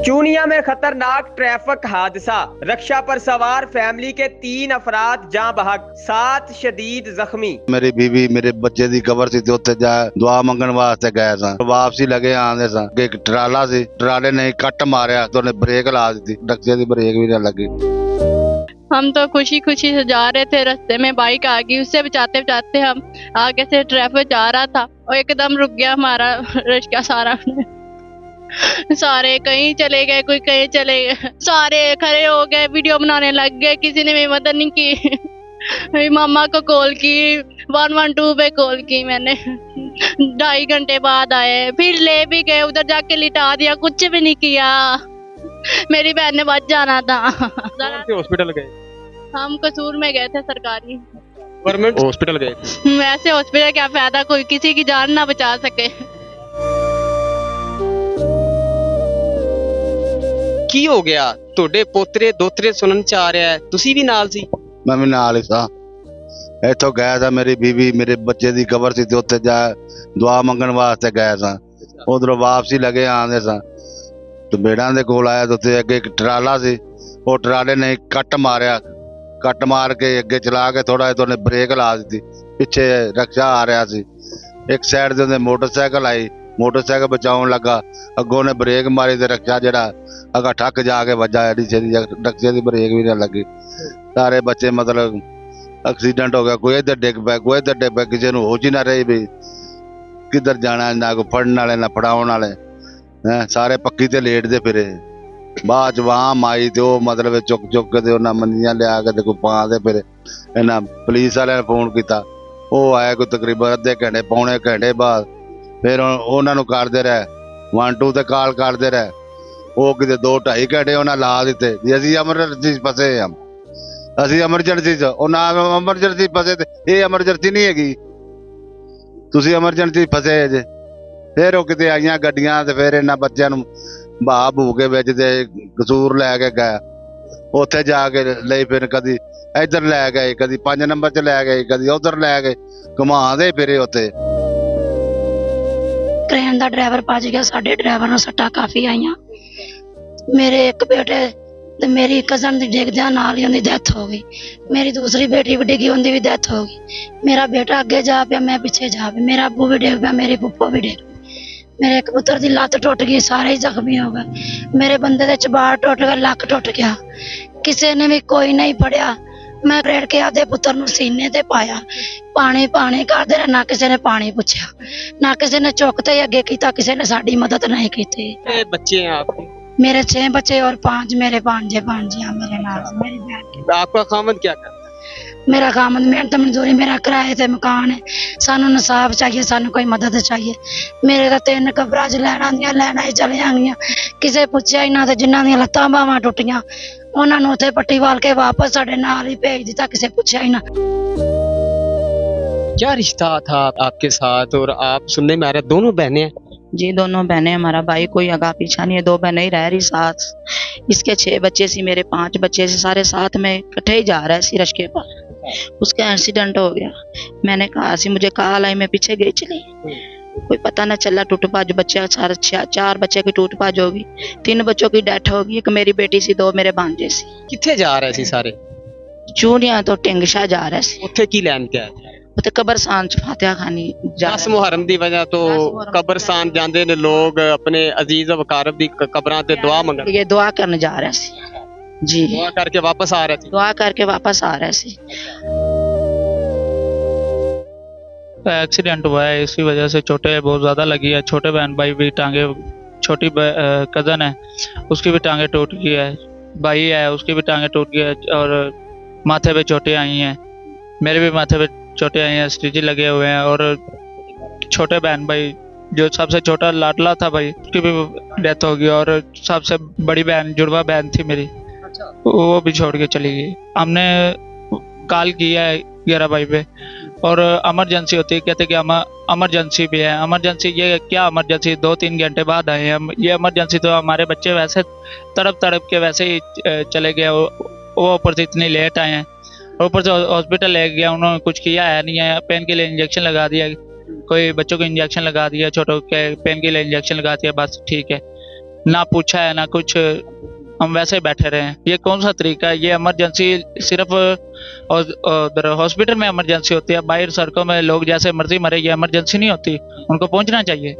चूनिया में खतरनाक ट्रैफिक हादसा, रक्षा पर सवार फैमिली के 3 अफराद जाँ बहक, 7 शदीद जख्मी। मेरी बीवी मेरे बच्चे की कबर सी उत्थे जा दुआ मंगण वास्ते गए सा, वापसी लगे आंदे सा कि एक ट्राला सी, ट्राले ने कट मारिया तो उन्हें ब्रेक ला दी, रक्षे की ब्रेक भी ना लगी। हम तो खुशी खुशी से जा रहे थे, रास्ते में बाइक आ गई, उससे बचाते बचाते हम आगे से ट्रैफिक जा रहा था और एकदम रुक गया हमारा रिक्शा सारा। सारे कहीं चले गए, कोई कहीं चले गए, सारे खड़े हो गए, वीडियो बनाने लग गए, किसी ने मेरी मदद नहीं की। मेरी मामा को कॉल की, 112 पे कॉल की मैंने, 2.5 घंटे बाद आए, फिर ले भी गए, उधर जाके लिटा दिया, कुछ भी नहीं किया। मेरी बहन ने बच जाना था। हॉस्पिटल गए? हम कसूर में गए थे, सरकारी गवर्नमेंट हॉस्पिटल गए थे। वैसे हॉस्पिटल क्या फायदा, कोई किसी की जान ना बचा सके। ਕੀ ਹੋ ਗਿਆ? ਤੁਹਾਡੇ ਪੋਤਰੇ ਦੋਤਰੇ ਸੁਣਨ ਚ ਆ ਰਿਹਾ ਹੈ, ਤੁਸੀਂ ਵੀ ਨਾਲ ਸੀ? मैं भी नाल ही सा, इथों गया था, मेरी बीवी मेरे बच्चे की कबर सी उत्थे जा दुआ मंगण वास्ते गए सा, उधरों वापसी लगे आंदे सा तो बेड़ा दे कोल आया तो उत्थे अगे एक ट्राला सी, वो ट्राले ने कट मारिया, कट मार के अगे चला के थोड़ा तो उन्हें ब्रेक ला दी, पिछे रक्षा आ रहा सी, एक साइड से उन्हें मोटरसाइकिल आई, मोटरसाइकिल बचाउण लगा, अगों ने ब्रेक मारी तो रक्षा जरा अगा ठक जाके वजा, एडी छेती रक्षे की ब्रेक भी ना लगी। सारे बच्चे मतलब एक्सीडेंट हो गया, कोई इधर डिग पाया, कोई इधर डिग पाया, किसी को होश ही ना रही भी किधर जाना, ना कोई फड़न वाले ना फड़ाउण वाले, सारे पक्की ते लेटदे फिरे। बाद च वाम आई तो मतलब चुक चुक के उन्हें मंदियां लिया के कोई पाते फिर, इन्हें पुलिस वाले ने फोन किया, वो आया कोई तकरीबन अद्धे घंटे पौने घंटे बाद, फिर उन्होंने करते रहे 112 ते कॉल करते रहे, वो किते 2-2.5 घंटे उन्हें ला दिते जी असी एमरजेंसी फसे हम, असी एमरजेंसी च एमरजेंसी फसे, ये एमरजेंसी नहीं हैगी, तुसी एमरजेंसी फसे जे। फिर वो किते आईयां गड्डियां ते फिर इन्हां बच्चों नूं बहा बू के विच ते कसूर लैके गए, उत्थे जाके ले फिर कदी इधर लै गए, कदी 5 नंबर च लै गए, कदी उधर लै गए, घुमाते फिरे उत्थे। ट्रेन का ड्राइवर भज गया, साडे ड्राइवर नूं सट्टां काफ़ी आईयां। मेरे एक बेटे ते मेरी कजन दी डिगदियां नाल ही उहदी डेथ हो गई, मेरी दूसरी बेटी भी डिगी, उहदी भी डेथ हो गई। मेरा बेटा अगे जा पिया, मैं पिछे जा पिया, मेरा अबू भी डिग पिया, मेरी फुफ्फो भी डिग पई, मेरे एक पुत्र दी लत्त टुट गई, सारे ही जख्मी हो गए, मेरे बंदे दे चबाड़ टुट गया, लक टुट गया, किसी ने भी कोई नहीं पढ़िया। मैं रेड़ के आधे पुत्र नूं सीने ते पाया, पानी पानी करदे रहे, ना किसी ने पानी पूछया, ना किसी ने चुकते ही अगे कीता, किसी ने साडी मदद नहीं की। बच्चे हैं आपके? मेरे 6 बच्चे और 5 मेरे भांजियां मेरे नाल, मेरी बहन। आपका खामद क्या करता है? मेरा खामद मेहनत मजदूरी, मेरा किराए ते मकान है, सानू इंसाफ चाहिए, सानू कोई मदद चाहिए। मेरे तो 3 कबरां च लैना ही चले गईयां, किसे पुछया ही ना, ते जिन्हां दियां लत्तां बावां टुटियां उन्हां नूं उत्थे पट्टी वाल के वापस साडे नाल ही भेज दिता, किसे पुछया ही ना। क्या रिश्ता था आपके साथ? और आप सुनने में आ रहा है दोनों बहनें हैं? जी दोनों बहनें, हमारा भाई कोई आगा पीछा नहीं है, 2 बहनें ही रह रही साथ। इसके 6 बच्चे सी, मेरे 5 बच्चे सी, सारे साथ में इकट्ठे ही जा रहे सी रश्के पर। उसका एक्सीडेंट हो गया, मैंने कहा सी, मुझे कॉल आई, मैं पीछे गई चली, कोई पता ना चला, टूट भज बच्चे सारे 4 बच्चे की टूट भज होगी, 3 बच्चों की डेथ होगी, एक मेरी बेटी सी, 2 मेरे भांजे सी। किथे जा रहे सी सारे? चूड़ियां तो टिंगशा जा रहे सी, उत्थे की लैन के आए? उत्थे कब्रस्तान च फातिहा खानी जा 10 मुहर्रम दी वजह तो कब्रस्तान जांदे ने लोग, अपने अजीज वकारब दी कब्रां ते दुआ मंगन, ये दुआ करने जा रहे सी जी, दुआ करके वापस आ रहे थे। दुआ करके वापस आ रहे सी। एक्सीडेंट हुआ है, इसी वजह से चोटें बहुत ज़्यादा लगी है। छोटे बहन भाई भी टांगे, छोटी कज़न है उसकी भी टांगे टूट गई है, भाई है उसकी भी टांगे टूट गई है, और माथे पे चोटें आई हैं, मेरे भी माथे पे चोटें आई हैं, स्टिच लगे हुए हैं। और छोटे बहन भाई जो सबसे छोटा लाडला था भाई, उसकी भी डेथ हो गई, और सबसे बड़ी बहन जुड़वा बहन थी मेरी, वो भी छोड़ के चली गई। हमने कॉल किया है 11 भाई पे, और एमरजेंसी होती है, कहते कि हम एमरजेंसी भी है। एमरजेंसी ये क्या एमरजेंसी, 2-3 घंटे बाद आए हम, ये एमरजेंसी तो हमारे बच्चे वैसे तड़प के वैसे ही चले गए, वो ऊपर से इतनी लेट आए हैं, ऊपर से हॉस्पिटल ले गया, उन्होंने कुछ किया है नहीं है, पेन के लिए इंजेक्शन लगा दिया, कोई बच्चों को इंजेक्शन लगा दिया, छोटों के पेन के लिए इंजेक्शन लगा दिया, बस ठीक है। ना पूछा है ना कुछ, हम वैसे ही बैठे रहे हैं। ये कौन सा तरीका है? ये इमरजेंसी सिर्फ उधर हॉस्पिटल में इमरजेंसी होती है, बाहर सड़कों में लोग जैसे मर्जी मरे, ये इमरजेंसी नहीं होती, उनको पहुंचना चाहिए।